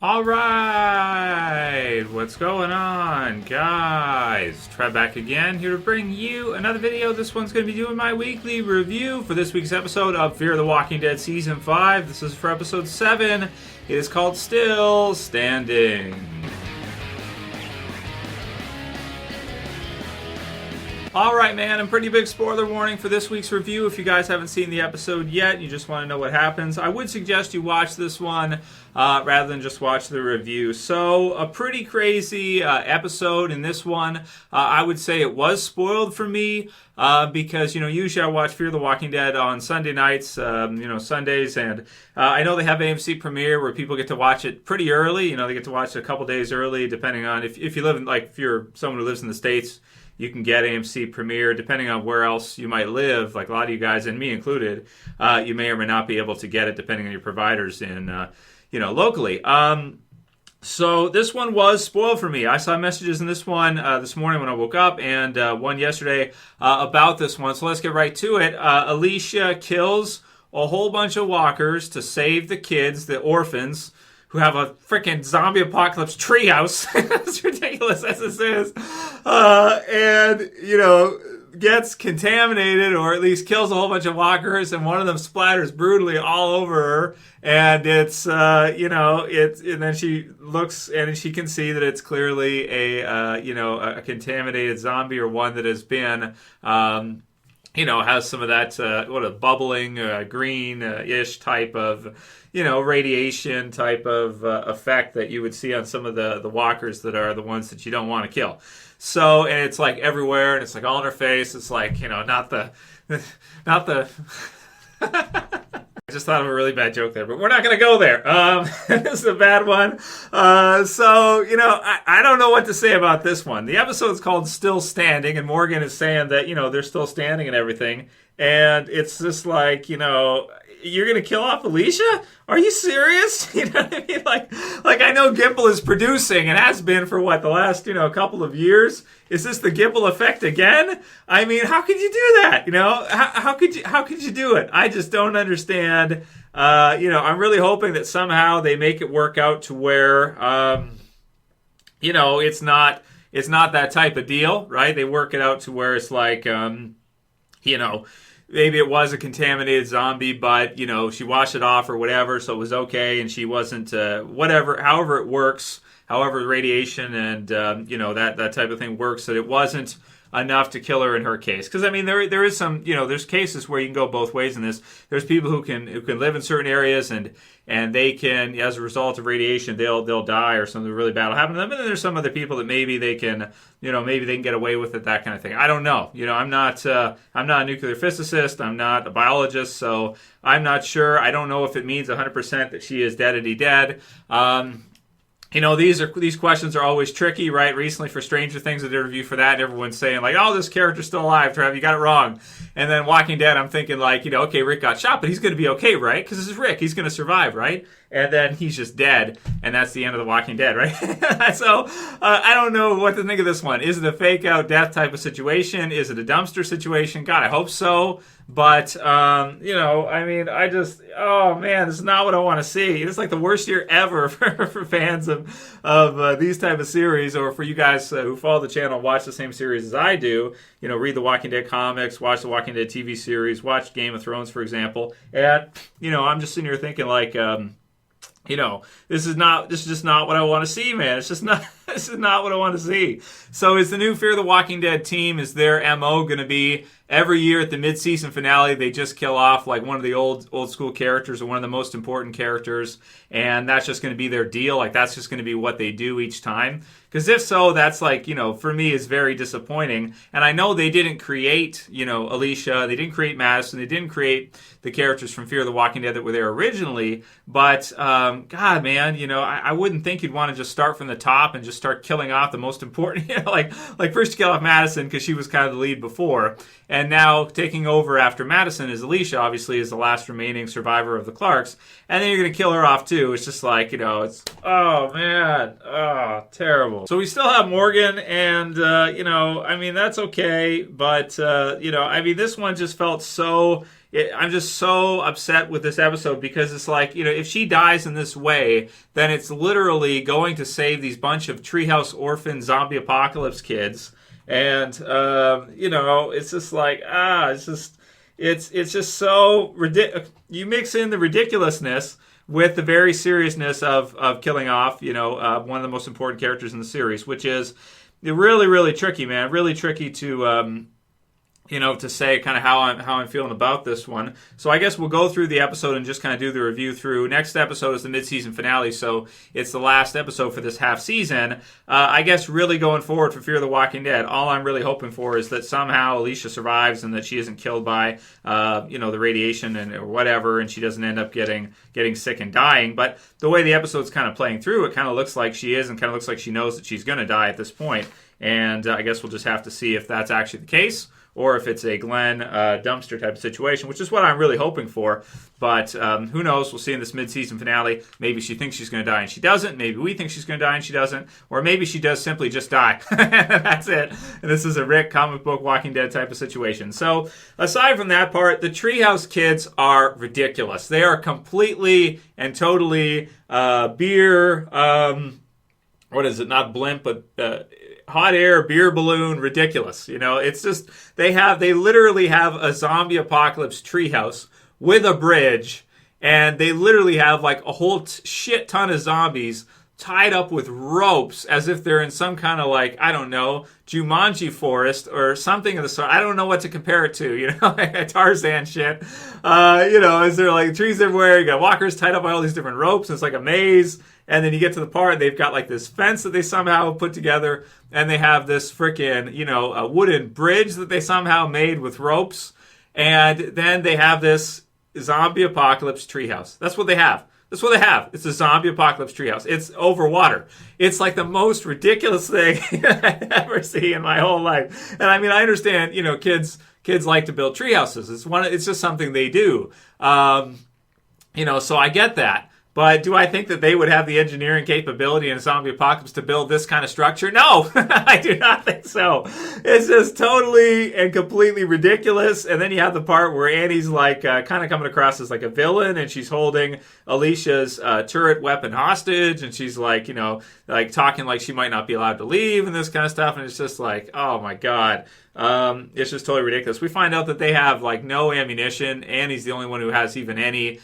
All right, what's going on, guys? Trev back again, here to bring you another video. This one's going to be doing my weekly review for this week's episode of Fear the Walking Dead Season 5. This is for episode 7. It is called Still Standing. Alright, man, a pretty big spoiler warning for this week's review. If you guys haven't seen the episode yet, you just want to know what happens, I would suggest you watch this one rather than just watch the review. So, a pretty crazy episode in this one. I would say it was spoiled for me because, usually I watch Fear the Walking Dead on Sunday nights, Sundays, and I know they have AMC premiere where people get to watch it pretty early. They get to watch it a couple days early, depending on if you live in, if you're someone who lives in the States. You can get AMC Premiere depending on where else you might live. Like a lot of you guys, and me included, you may or may not be able to get it depending on your providers in, locally. So this one was spoiled for me. I saw messages in this one this morning when I woke up, and one yesterday about this one. So let's get right to it. Alycia kills a whole bunch of walkers to save the kids, the orphans, who have a freaking zombie apocalypse treehouse, as ridiculous as this is, gets contaminated, or at least kills a whole bunch of walkers, and one of them splatters brutally all over her, and it's, and then she looks, and she can see that it's clearly a contaminated zombie, or one that has been, has some of that, bubbling, green-ish type of, radiation type of effect that you would see on some of the walkers that are the ones that you don't want to kill. So, and it's like everywhere, and it's like all in her face. It's like, not the I just thought of a really bad joke there, but we're not going to go there. This is a bad one. I don't know what to say about this one. The episode's called Still Standing, and Morgan is saying that, they're still standing and everything. And it's just like, you're going to kill off Alycia? Are you serious? You know what I mean? Like I know Gimple is producing and has been for the last, couple of years. Is this the Gimple effect again? I mean, how could you do that? How could you do it? I just don't understand. I'm really hoping that somehow they make it work out to where, it's not that type of deal, right? They work it out to where it's like, maybe it was a contaminated zombie, but, she washed it off or whatever, so it was okay, and she wasn't, however it works, however radiation and, that type of thing works, that it wasn't enough to kill her in her case. Because, there is some, there's cases where you can go both ways in this. There's people who can live in certain areas, and they can, as a result of radiation, they'll die, or something really bad will happen to them. And then there's some other people that maybe they can, maybe they can get away with it, that kind of thing. I don't know. I'm not a nuclear physicist. I'm not a biologist, so I'm not sure. I don't know if it means 100% that she is deadity dead. These questions are always tricky, right? Recently for Stranger Things, I did a review for that, and everyone's saying, this character's still alive, Trev, you got it wrong. And then Walking Dead, I'm thinking, okay, Rick got shot, but he's going to be okay, right? Because this is Rick, he's going to survive, right? And then he's just dead, and that's the end of The Walking Dead, right? So, I don't know what to think of this one. Is it a fake-out death type of situation? Is it a dumpster situation? God, I hope so. But, this is not what I want to see. It's like the worst year ever for fans of these type of series, or for you guys who follow the channel and watch the same series as I do. Read the Walking Dead comics, watch the Walking Dead TV series, watch Game of Thrones, for example. And, I'm just sitting here thinking this is just not what I want to see, man. This is not what I want to see. So is the new Fear the Walking Dead team, is their MO going to be every year at the mid-season finale, they just kill off one of the old school characters, or one of the most important characters, and that's just going to be their deal? That's just going to be what they do each time? Because if so, that's for me, is very disappointing. And I know they didn't create, Alycia, they didn't create Madison, they didn't create the characters from Fear the Walking Dead that were there originally, but, God, man, I wouldn't think you'd want to just start from the top and just start killing off the most important, first you kill off Madison, because she was kind of the lead before, and now taking over after Madison is Alycia, obviously, is the last remaining survivor of the Clarks, and then you're going to kill her off too. It's just it's, oh man, oh, terrible. So we still have Morgan, and, that's okay, but, this one just felt so I'm just so upset with this episode because it's like, if she dies in this way, then it's literally going to save these bunch of treehouse orphan zombie apocalypse kids. And, it's just like, it's just so ridiculous. You mix in the ridiculousness with the very seriousness of killing off, one of the most important characters in the series, which is really, really tricky, man. Really tricky to to say kind of how I'm feeling about this one. So I guess we'll go through the episode and just kind of do the review through. Next episode is the mid-season finale, so it's the last episode for this half season. I guess really going forward for Fear the Walking Dead, all I'm really hoping for is that somehow Alycia survives and that she isn't killed by the radiation or whatever, and she doesn't end up getting sick and dying. But the way the episode's kind of playing through, it kind of looks like she is, and kind of looks like she knows that she's going to die at this point. And I guess we'll just have to see if that's actually the case, or if it's a Glenn dumpster type of situation, which is what I'm really hoping for. But who knows? We'll see in this mid-season finale. Maybe she thinks she's going to die and she doesn't. Maybe we think she's going to die and she doesn't. Or maybe she does simply just die. That's it. And this is a Rick comic book Walking Dead type of situation. So aside from that part, the Treehouse kids are ridiculous. They are completely and totally beer... what is it? Not blimp, but... hot air beer balloon ridiculous. It's just they literally have a zombie apocalypse treehouse with a bridge, and they literally have like a whole shit ton of zombies tied up with ropes as if they're in some kind of like, I don't know, Jumanji forest or something of the sort. I don't know what to compare it to, like Tarzan shit. Is there like trees everywhere? You got walkers tied up by all these different ropes. And it's like a maze. And then you get to the part, they've got like this fence that they somehow put together, and they have this freaking, a wooden bridge that they somehow made with ropes. And then they have this zombie apocalypse treehouse. That's what they have. That's what they have. It's a zombie apocalypse treehouse. It's over water. It's like the most ridiculous thing I've ever seen in my whole life. And I mean, I understand, kids like to build treehouses. It's just something they do. So I get that. But do I think that they would have the engineering capability in a zombie apocalypse to build this kind of structure? No, I do not think so. It's just totally and completely ridiculous. And then you have the part where Annie's like kind of coming across as like a villain, and she's holding Alicia's turret weapon hostage, and she's like, like talking like she might not be allowed to leave and this kind of stuff. And it's just like, oh my God. It's just totally ridiculous. We find out that they have like no ammunition. Annie's the only one who has even any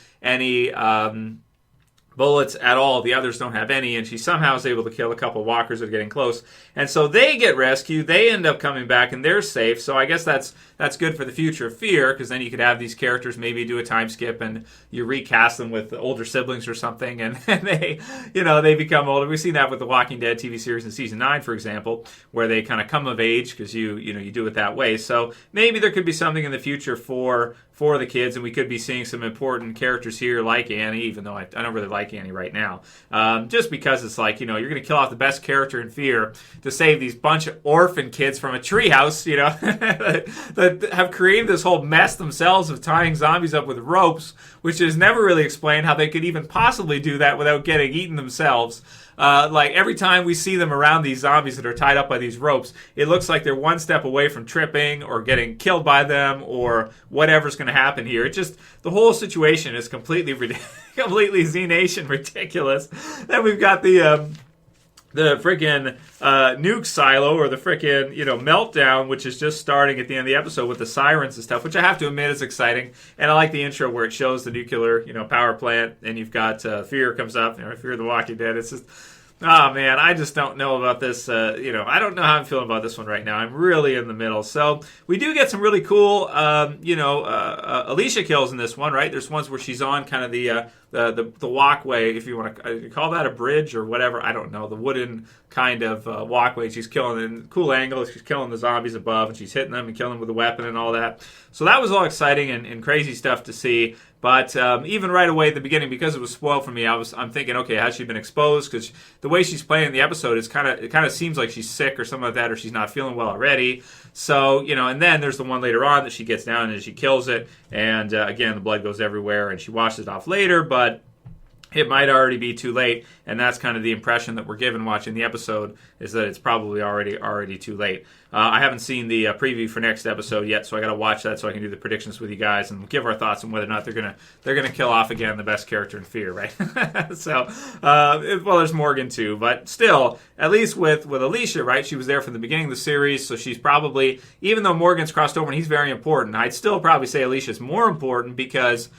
bullets at all. The others don't have any, and she somehow is able to kill a couple walkers that are getting close. And so they get rescued. They end up coming back, and they're safe. So I guess that's good for the future of Fear, because then you could have these characters maybe do a time skip, and you recast them with older siblings or something, and they become older. We've seen that with the Walking Dead TV series in season 9, for example, where they kind of come of age because you do it that way. So maybe there could be something in the future for the kids, and we could be seeing some important characters here like Annie, even though I don't really like Annie right now. Just because it's like, you're going to kill off the best character in Fear to save these bunch of orphan kids from a treehouse, that have created this whole mess themselves of tying zombies up with ropes, which is never really explained how they could even possibly do that without getting eaten themselves. Like every time we see them around these zombies that are tied up by these ropes, it looks like they're one step away from tripping or getting killed by them or whatever's going to happen here. It just, the whole situation is completely Z-Nation ridiculous. Then we've got the freaking nuke silo, or the freaking meltdown, which is just starting at the end of the episode with the sirens and stuff, which I have to admit is exciting. And I like the intro where it shows the nuclear power plant, and you've got Fear comes up, Fear the Walking Dead. It's just, oh man, I just don't know about this. I don't know how I'm feeling about this one right now. I'm really in the middle. So we do get some really cool Alycia kills in this one, right? There's ones where she's on kind of the walkway, if you want to call that a bridge or whatever. I don't know, the wooden kind of walkway. She's killing in cool angle. She's killing the zombies above, and she's hitting them and killing them with a weapon and all that. So that was all exciting and crazy stuff to see. But even right away at the beginning, because it was spoiled for me, I'm thinking, okay, has she been exposed? Because the way she's playing the episode is it kind of seems like she's sick or something like that, or she's not feeling well already. So and then there's the one later on that she gets down and she kills it, and again the blood goes everywhere, and she washes it off later. But it might already be too late, and that's kind of the impression that we're given watching the episode, is that it's probably already too late. I haven't seen the preview for next episode yet, so I got to watch that so I can do the predictions with you guys and give our thoughts on whether or not they're gonna kill off again the best character in Fear, right? So, well, there's Morgan too, but still, at least with Alycia, right? She was there from the beginning of the series, so she's probably, even though Morgan's crossed over and he's very important, I'd still probably say Alicia's more important because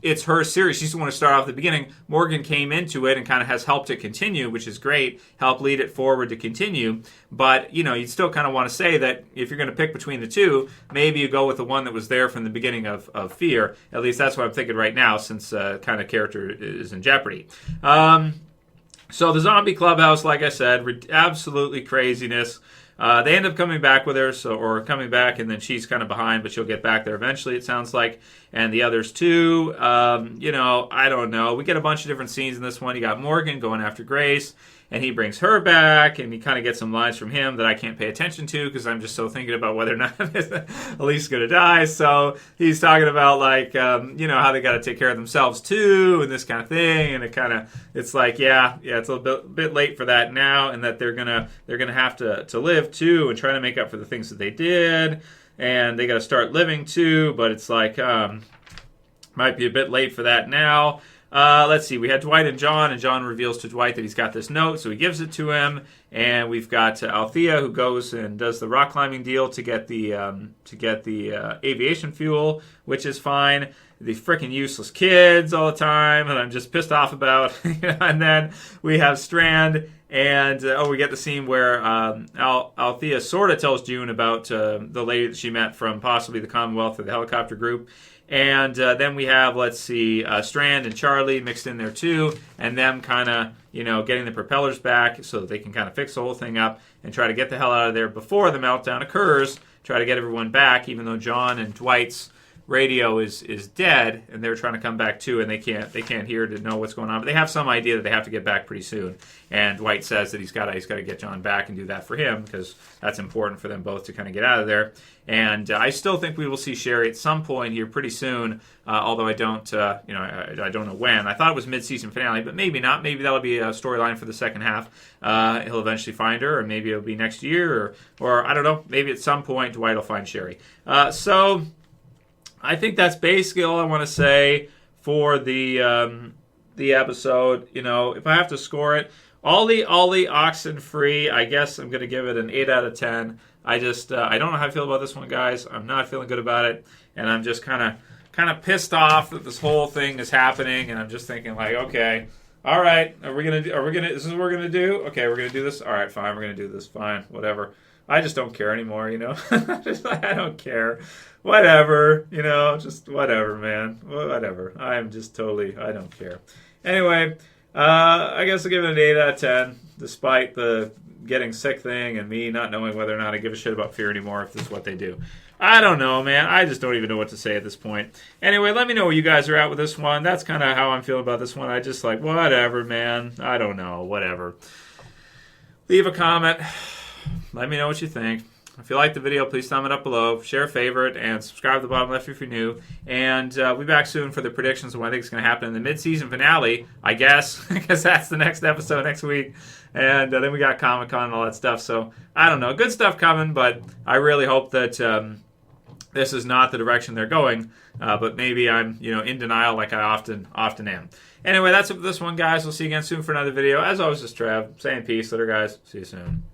it's her series. She's the one to start off at the beginning. Morgan came into it and kind of has helped it continue, which is great. Help lead it forward to continue. But, you'd still kind of want to say that if you're going to pick between the two, maybe you go with the one that was there from the beginning of Fear. At least that's what I'm thinking right now, since kind of character is in jeopardy. So the zombie clubhouse, like I said, absolutely craziness. They end up coming back with her, or coming back, and then she's kind of behind, but she'll get back there eventually, it sounds like. And the others too, I don't know. We get a bunch of different scenes in this one. You got Morgan going after Grace, and he brings her back, and you kind of get some lines from him that I can't pay attention to because I'm just so thinking about whether or not Alicia's going to die. So he's talking about, like, how they got to take care of themselves too, and this kind of thing. And it's like, yeah, it's a bit late for that now, and that they're gonna have to live too, and try to make up for the things that they did, and they got to start living too. But it's like, might be a bit late for that now. Let's see. We had Dwight and John reveals to Dwight that he's got this note, so he gives it to him. And we've got Althea, who goes and does the rock climbing deal to get the aviation fuel, which is fine. The freaking useless kids all the time, and I'm just pissed off about. And then we have Strand, and we get the scene where Althea sort of tells June about the lady that she met from possibly the Commonwealth or the helicopter group. And then we have, Strand and Charlie mixed in there too, and them kind of, getting the propellers back so that they can kind of fix the whole thing up and try to get the hell out of there before the meltdown occurs, try to get everyone back, even though John and Dwight's radio is dead, and they're trying to come back too, and they can't hear to know what's going on. But they have some idea that they have to get back pretty soon. And Dwight says that he's got to get John back and do that for him, because that's important for them both to kind of get out of there. And I still think we will see Sherry at some point here pretty soon. Although I don't, I don't know when. I thought it was mid-season finale, but maybe not. Maybe that'll be a storyline for the second half. He'll eventually find her, or maybe it'll be next year, or I don't know. Maybe at some point Dwight will find Sherry. So I think that's basically all I want to say for the episode. If I have to score it, Ollie Oxenfree, I guess I'm going to give it an 8 out of 10. I just I don't know how I feel about this one, guys. I'm not feeling good about it, and I'm just kind of pissed off that this whole thing is happening. And I'm just thinking, like, okay, all right, is this what we're gonna do? Okay, we're gonna do this. All right, fine, we're gonna do this. Fine, whatever. I just don't care anymore, I don't care. Whatever, just whatever, man. Whatever. I don't care. Anyway, I guess I'll give it an 8 out of 10, despite the getting sick thing and me not knowing whether or not I give a shit about Fear anymore if this is what they do. I don't know, man. I just don't even know what to say at this point. Anyway, let me know where you guys are at with this one. That's kind of how I'm feeling about this one. I just whatever, man. I don't know. Whatever. Leave a comment. Let me know what you think. If you like the video, please thumb it up below, share a favorite, and subscribe to the bottom left if you're new. And we'll be back soon for the predictions of what I think is going to happen in the mid-season finale, I guess, because that's the next episode next week. And then we got Comic-Con and all that stuff. So, I don't know. Good stuff coming, but I really hope that this is not the direction they're going. But maybe I'm, in denial like I often am. Anyway, that's it for this one, guys. We'll see you again soon for another video. As always, this is Trev, saying peace. Later, guys. See you soon.